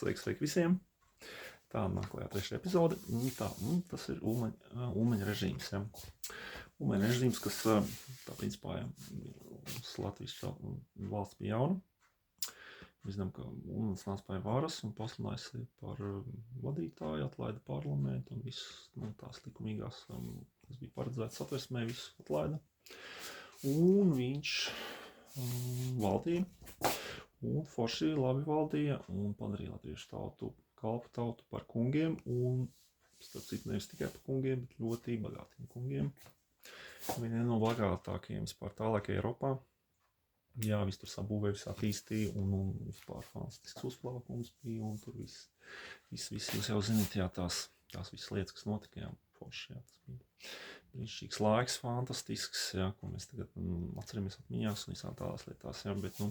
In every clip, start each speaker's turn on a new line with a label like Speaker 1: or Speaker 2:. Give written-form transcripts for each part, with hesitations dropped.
Speaker 1: Sveiki visiem! Tā nāk klajā trešā epizode. Tas ir Ulmaņa režīms. Ja. Ulmaņa režīms, kas tā principā uz Latvijas valsts bija jauna. Mēs zinām, ka Ulmanis nāca pie varas un pasludināja sevi par vadītāju, atlaida parlamentu un visas tās likumīgās, kas bija paredzētas Satversmē, visu atlaida. Un viņš valdīja. Un forši labi valdīja un padarīja latviešu tautu, kalpu tautu par kungiem un, starp citu, nevis tikai par kungiem, bet ļoti bagātiem kungiem. Viena no bagātākajiem vispār tālākajā Eiropā. Jā, viss tur sabūvēja, viss attīstīja un vispār fantastisks uzplaukums bija un tur viss, jūs jau zināt, jā, tās visas lietas, kas notika, jā, forši, jā, tas bija brīnišķīgs laiks, fantastisks, jā, ko mēs tagad atceramies atmiņās un visām tādās lietās, jā, bet,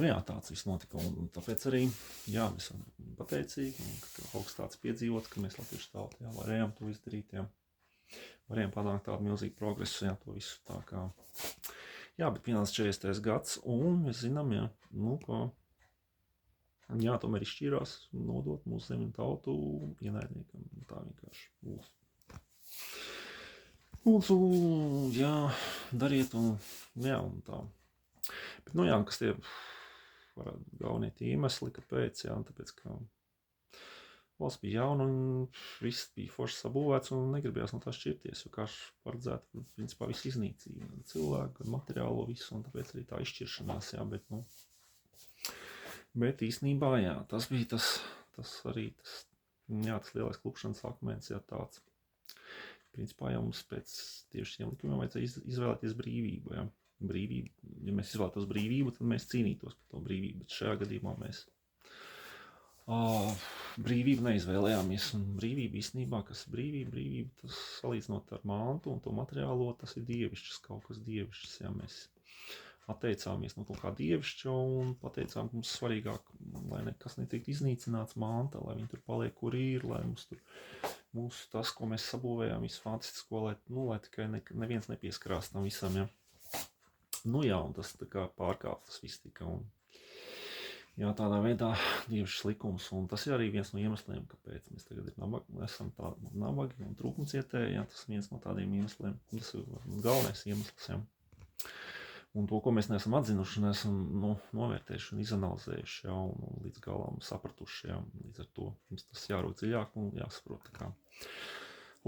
Speaker 1: jā, tāds viss notika, un tāpēc arī, jā, mēs esam pateicīgi, un ka augsts tāds piedzīvot, ka mēs latviešu tauti, jā, varējām to izdarīt, jā, varējām panākt tādu milzīgu progresu, jā, to visu tā kā, jā, bet pienāca 40. gads, un mēs zinām, jā, ka, jā, tomēr izšķīrās nodot mūsu zemi un tautu ienaidniekam, tā vienkārši lūdzu, jā, dariet, un, jā, un tā, bet, jā, kas tie varētu galvenie tie iemesli, kāpēc, jā, tāpēc, ka valsts bija jauna un viss bija forši sabūvēts un negribējās no tā šķirties, jo kā paredzētu, principā, visu iznīcību, gan cilvēku, gan materiālo visu, un tāpēc arī tā izšķiršanās, jā, bet īstenībā, jā, tas bija tas lielais klupšanas akmens, jā, tāds, principā, jā, mums pēc tieši šiem likumiem vajadzēja izvēlēties brīvību, jā. Brīvība, ja mēs izvēlētos brīvību, tad mēs cīnītos par to brīvību, bet šajā gadījumā mēs brīvību neizvēlējāmies, un brīvība īstenībā, kas ir brīvība, tas salīdzinot ar mantu un to materiālo, tas ir dievišķis, kaut kas dievišķis, jā, mēs atteicāmies no kaut kā dievišķa un pateicām, ka mums svarīgāk, lai nekas netiktu iznīcināts manta, lai viņi tur paliek, kur ir, lai mums tas, ko mēs sabūvējām, visu fantastisko, lai tikai neviens nepieskarās tam visam, jā. Jā, un tas tā kā pārkāp, tas viss tika, un jā, tādā veidā dievišķis likums, un tas ir arī viens no iemesliem, kāpēc mēs tagad esam tādi nabagi un trūkumcietēji, jā, tas ir viens no tādiem iemesliem, tas ir galvenais iemesls, jā. Un to, ko mēs neesam atzinuši, neesam novērtējuši un izanalizējuši, jā, un līdz galam sapratuši, jā, līdz ar to mums tas jārūt dziļāk un jāsaprot, tā kā.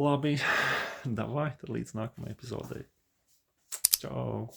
Speaker 1: Labi, davai, tad līdz nākamajai epizodei. Čau!